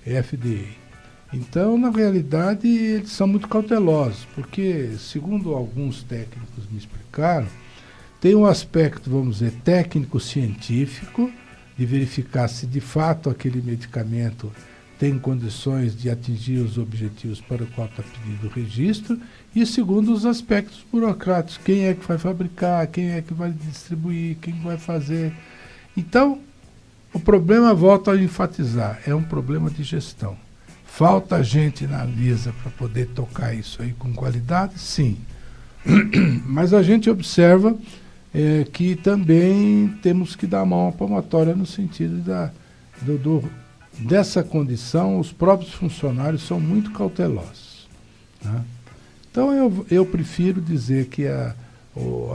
[SPEAKER 2] FDA. Então, na realidade, eles são muito cautelosos, porque, segundo alguns técnicos me explicaram, tem um aspecto, vamos dizer, técnico-científico, de verificar se de fato aquele medicamento tem condições de atingir os objetivos para o qual está pedido o registro, e segundo os aspectos burocráticos, quem é que vai fabricar, quem é que vai distribuir, quem vai fazer. Então, o problema, volto a enfatizar, é um problema de gestão. Falta gente na Anvisa para poder tocar isso aí com qualidade? Sim. Mas a gente observa que também temos que dar a mão à palmatória no sentido dessa condição. Os próprios funcionários são muito cautelosos, né? Então eu prefiro dizer que a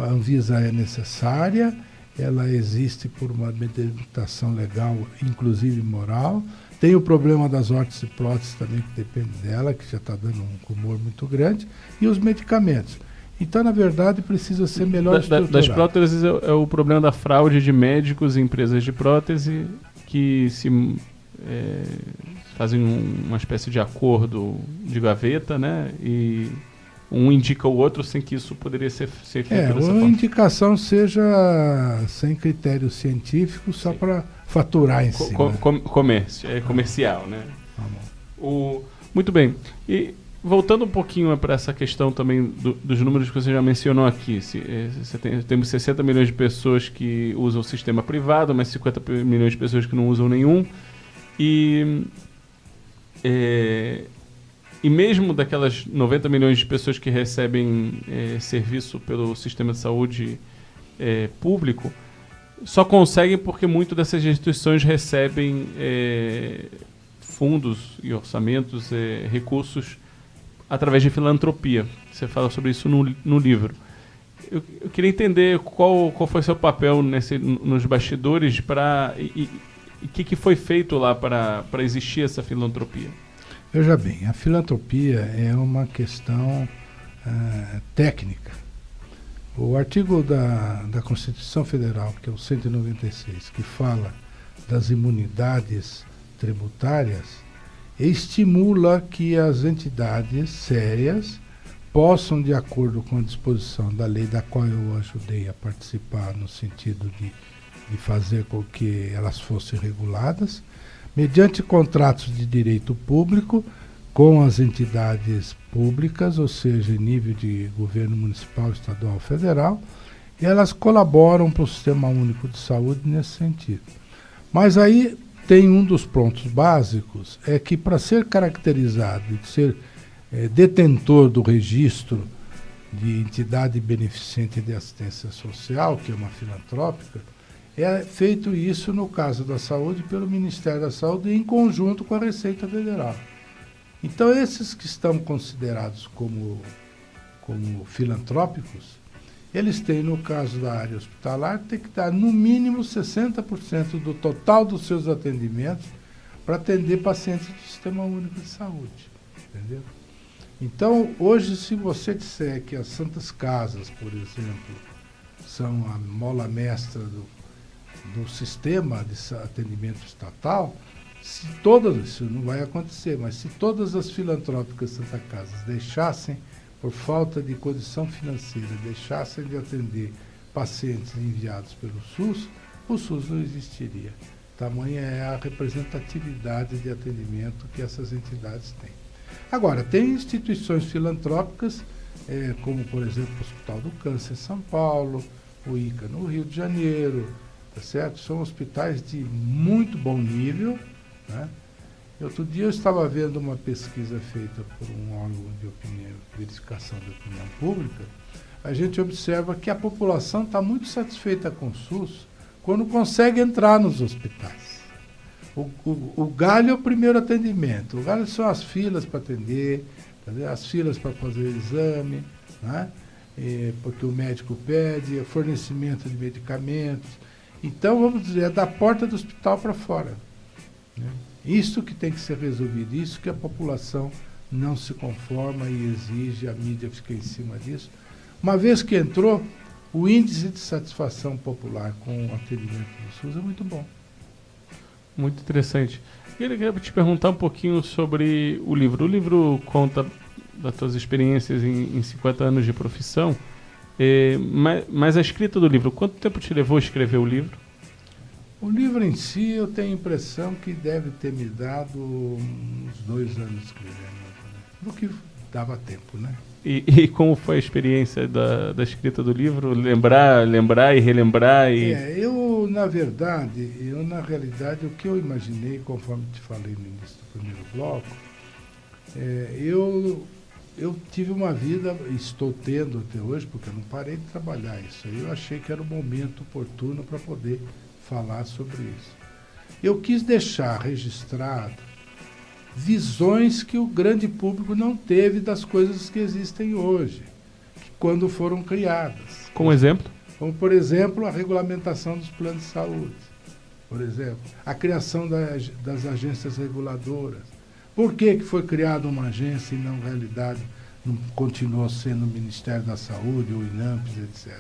[SPEAKER 2] Anvisa é necessária, ela existe por uma delimitação legal, inclusive moral. Tem o problema das órteses e próteses também, que depende dela, que já está dando um rumor muito grande, e os medicamentos. Então, na verdade, precisa ser melhor estruturado.
[SPEAKER 1] Das próteses é o problema da fraude de médicos e empresas de prótese que fazem uma espécie de acordo de gaveta, né? E um indica o outro sem que isso poderia ser feito dessa forma.
[SPEAKER 2] A indicação seja sem critério científico, só para faturar em cima.
[SPEAKER 1] Comércio, comercial, né? Muito bem. E voltando um pouquinho para essa questão também dos números que você já mencionou aqui, temos 60 milhões de pessoas que usam o sistema privado, mas 50 milhões de pessoas que não usam nenhum. E mesmo daquelas 90 milhões de pessoas que recebem serviço pelo sistema de saúde público, só conseguem porque muito dessas instituições recebem fundos e orçamentos, recursos através de filantropia. Você fala sobre isso no livro. Eu queria entender qual foi seu papel nos bastidores e o que foi feito lá para existir essa filantropia.
[SPEAKER 2] Veja bem, a filantropia é uma questão técnica. O artigo da Constituição Federal, que é o 196, que fala das imunidades tributárias, estimula que as entidades sérias possam, de acordo com a disposição da lei da qual eu ajudei a participar, no sentido de fazer com que elas fossem reguladas, mediante contratos de direito público com as entidades públicas, ou seja, em nível de governo municipal, estadual, federal, e elas colaboram para o Sistema Único de Saúde nesse sentido. Mas aí tem um dos pontos básicos, é que para ser caracterizado e ser detentor do registro de entidade beneficente de assistência social, que é uma filantrópica, é feito isso, no caso da saúde, pelo Ministério da Saúde, em conjunto com a Receita Federal. Então, esses que estão considerados como filantrópicos, eles têm, no caso da área hospitalar, tem que dar no mínimo 60% do total dos seus atendimentos para atender pacientes do Sistema Único de Saúde. Entendeu? Então, hoje, se você disser que as Santas Casas, por exemplo, são a mola mestra do sistema de atendimento estatal, se todas, isso não vai acontecer, mas se todas as filantrópicas Santa Casas deixassem, por falta de condição financeira, deixassem de atender pacientes enviados pelo SUS, o SUS não existiria. Tamanha é a representatividade de atendimento que essas entidades têm. Agora, tem instituições filantrópicas, como, por exemplo, o Hospital do Câncer em São Paulo, o ICA no Rio de Janeiro, tá certo? São hospitais de muito bom nível, né? Outro dia eu estava vendo uma pesquisa feita por um órgão de opinião, verificação de opinião pública. A gente observa que a população está muito satisfeita com o SUS quando consegue entrar nos hospitais. O galho é o primeiro atendimento. O galho são as filas para atender, as filas para fazer o exame, né? Porque o médico pede, fornecimento de medicamentos. Então, vamos dizer, é da porta do hospital para fora, né? Isso que tem que ser resolvido, isso que a população não se conforma e exige, a mídia fica em cima disso. Uma vez que entrou, o índice de satisfação popular com o atendimento do SUS é muito bom.
[SPEAKER 1] Muito interessante. Eu queria te perguntar um pouquinho sobre o livro. O livro conta das tuas experiências em 50 anos de profissão, mas a escrita do livro, quanto tempo te levou a escrever o livro?
[SPEAKER 2] O livro em si, eu tenho a impressão que deve ter me dado uns 2 anos escrevendo, no que dava tempo, né?
[SPEAKER 1] E como foi a experiência da escrita do livro? Lembrar e relembrar?
[SPEAKER 2] Eu na realidade, o que eu imaginei, conforme te falei no início do primeiro bloco, eu tive uma vida, estou tendo até hoje, porque eu não parei de trabalhar isso aí, eu achei que era o momento oportuno para poder falar sobre isso. Eu quis deixar registrado visões que o grande público não teve das coisas que existem hoje, quando foram criadas.
[SPEAKER 1] Como exemplo?
[SPEAKER 2] Como, por exemplo, a regulamentação dos planos de saúde. Por exemplo, a criação das agências reguladoras. Por que foi criada uma agência e não, na realidade, não continuou sendo o Ministério da Saúde ou INAMPS, etc.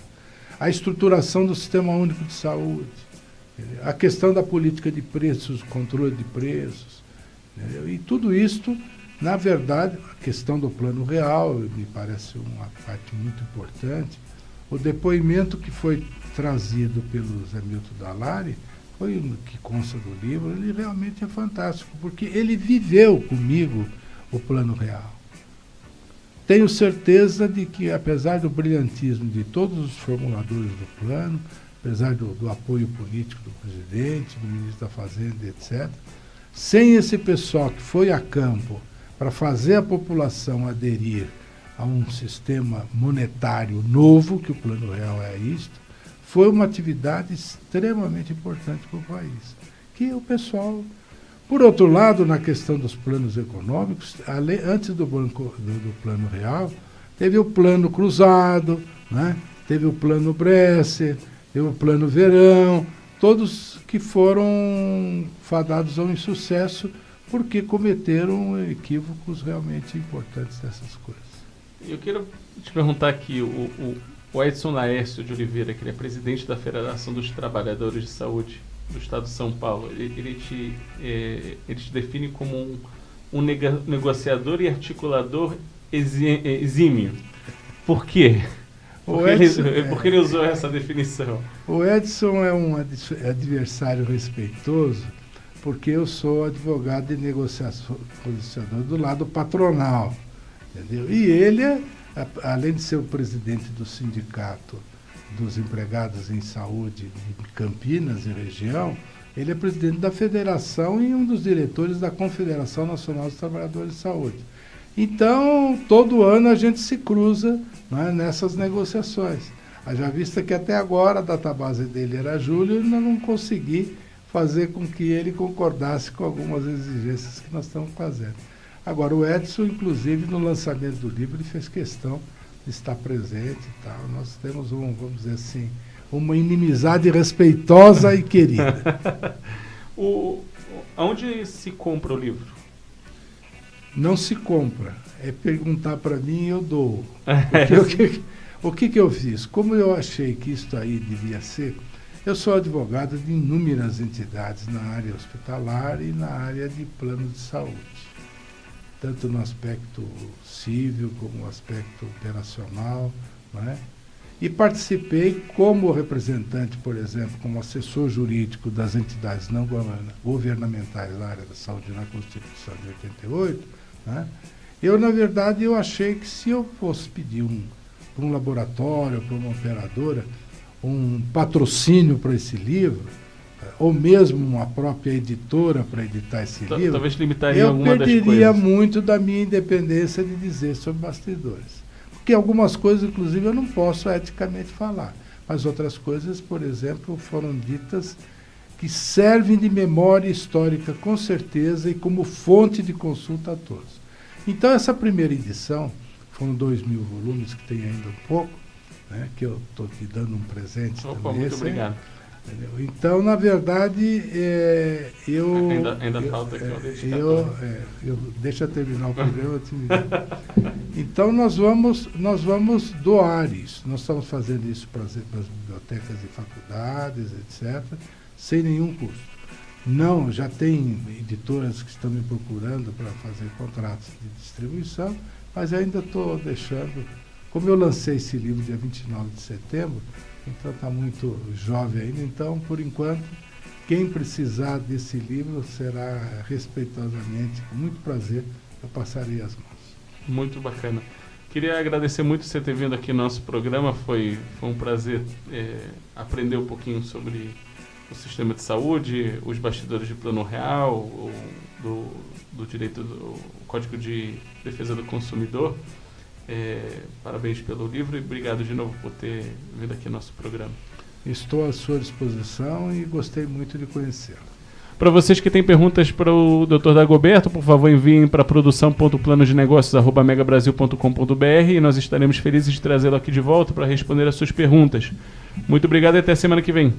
[SPEAKER 2] A estruturação do Sistema Único de Saúde. A questão da política de preços, controle de preços, entendeu? E tudo isso, na verdade, a questão do plano real, me parece uma parte muito importante. O depoimento que foi trazido pelo Zé Milton Dallari, foi o que consta do livro, ele realmente é fantástico, porque ele viveu comigo o plano real. Tenho certeza de que, apesar do brilhantismo de todos os formuladores do plano, apesar do apoio político do presidente, do ministro da Fazenda, etc., sem esse pessoal que foi a campo para fazer a população aderir a um sistema monetário novo, que o Plano Real é isto, foi uma atividade extremamente importante para o país. Que o pessoal... Por outro lado, na questão dos planos econômicos, antes do Plano Real, teve o Plano Cruzado, né? Teve o Plano Bresser, teve o Plano Verão, todos que foram fadados ao insucesso porque cometeram equívocos realmente importantes dessas coisas.
[SPEAKER 1] Eu quero te perguntar aqui, o Edson Laércio de Oliveira, que ele é presidente da Federação dos Trabalhadores de Saúde do Estado de São Paulo, ele te define como um negociador e articulador exímio. Por quê? Por que ele usou essa definição?
[SPEAKER 2] O Edson é um adversário respeitoso, porque eu sou advogado de negociação do lado patronal, entendeu? E ele, além de ser o presidente do Sindicato dos Empregados em Saúde de Campinas e região, ele é presidente da Federação e um dos diretores da Confederação Nacional dos Trabalhadores de Saúde. Então, todo ano a gente se cruza, né, nessas negociações. Haja vista que até agora a database dele era julho e ainda não consegui fazer com que ele concordasse com algumas exigências que nós estamos fazendo. Agora, o Edson, inclusive, no lançamento do livro, ele fez questão de estar presente e tal. Nós temos, vamos dizer assim, uma inimizade respeitosa e querida.
[SPEAKER 1] Onde se compra o livro?
[SPEAKER 2] Não se compra. É perguntar para mim e eu dou. O que eu fiz? Como eu achei que isso aí devia ser, eu sou advogado de inúmeras entidades na área hospitalar e na área de plano de saúde, tanto no aspecto civil como no aspecto operacional, não é? E participei como representante, por exemplo, como assessor jurídico das entidades não governamentais na área da saúde na Constituição de 88, né? Na verdade, eu achei que se eu fosse pedir para um laboratório, para uma operadora, um patrocínio para esse livro, ou mesmo uma própria editora para editar esse livro,
[SPEAKER 1] talvez limitaria
[SPEAKER 2] eu
[SPEAKER 1] alguma das
[SPEAKER 2] perderia
[SPEAKER 1] coisas.
[SPEAKER 2] muito da minha independência de dizer sobre bastidores. Porque algumas coisas, inclusive, eu não posso eticamente falar. Mas outras coisas, por exemplo, foram ditas que servem de memória histórica, com certeza, e como fonte de consulta a todos. Então, essa primeira edição, foram 2.000 volumes, que tem ainda um pouco, né, que eu estou te dando um presente também.
[SPEAKER 1] Muito obrigado.
[SPEAKER 2] Entendeu? Então, na verdade, eu...
[SPEAKER 1] Ainda falta aqui uma
[SPEAKER 2] deixa eu terminar o programa. Eu te Então, nós vamos doar isso. Nós estamos fazendo isso para as bibliotecas e faculdades, etc., sem nenhum custo. Não, já tem editoras que estão me procurando para fazer contratos de distribuição, mas ainda estou deixando... Como eu lancei esse livro dia 29 de setembro, então está muito jovem ainda. Então, por enquanto, quem precisar desse livro será respeitosamente, com muito prazer, eu passarei as mãos.
[SPEAKER 1] Muito bacana. Queria agradecer muito você ter vindo aqui no nosso programa. Foi um prazer aprender um pouquinho sobre o sistema de saúde, os bastidores de Plano Real, do direito do Código de Defesa do Consumidor. Parabéns pelo livro e obrigado de novo por ter vindo aqui no nosso programa.
[SPEAKER 2] Estou à sua disposição e gostei muito de conhecê-lo.
[SPEAKER 1] Para vocês que têm perguntas para o Dr. Dagoberto, por favor, enviem para produção.planodenegócios@megabrasil.com.br e nós estaremos felizes de trazê-lo aqui de volta para responder as suas perguntas. Muito obrigado e até semana que vem.